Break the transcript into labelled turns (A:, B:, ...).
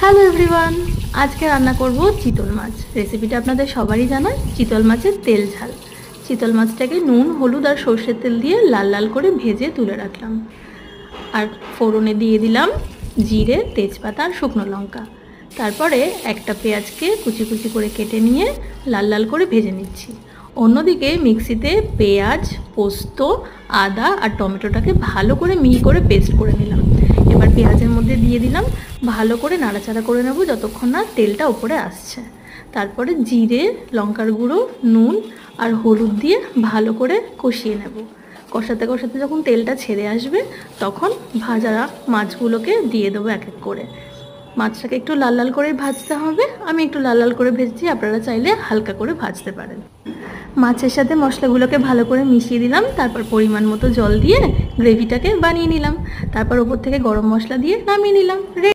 A: Hello everyone, আজকে রান্না করব চিতল মাছ। রেসিপিটা আপনাদের সবারই জানা, চিতল মাছের তেল ঝাল। চিতল মাছটাকে নুন, হলুদ আর সর্ষের তেল দিয়ে লাল লাল করে ভেজে তুলে রাখলাম। আর ফোড়নে দিয়ে দিলাম জিরে, তেজপাতা আর শুকনো লঙ্কা। তারপরে একটা পেঁয়াজকে কুচি কুচি করে কেটে নিয়ে লাল লাল করে ভেজে নিচ্ছি। অন্যদিকে মিক্সিতে পেঁয়াজ, পোস্ত, আদা আর টমেটোটাকে ভালো করে মিহি করে পেস্ট করে নিলাম। এবার পেঁয়াজের মধ্যে দিয়ে দিলাম, ভালো করে নাড়াচাড়া করে নেব যতক্ষণ না তেলটা ওপরে আসছে। তারপরে জিরে, লঙ্কার গুঁড়ো, নুন আর হলুদ দিয়ে ভালো করে কষিয়ে নেব। কষাতে কষাতে যখন তেলটা ছেড়ে আসবে তখন ভাজা মাছগুলোকে দিয়ে দেবো এক এক করে। মাছটাকে একটু লাল লাল করে ভাজতে হবে। আমি একটু লাল লাল করে ভেজেছি, আপনারা চাইলে হালকা করে ভাজতে পারেন। মাছের সাথে মশলাগুলোকে ভালো করে মিশিয়ে দিলাম। তারপর পরিমাণ মতো জল দিয়ে গ্রেভিটাকে বানিয়ে নিলাম। তারপর ওপর থেকে গরম মশলা দিয়ে নামিয়ে নিলাম।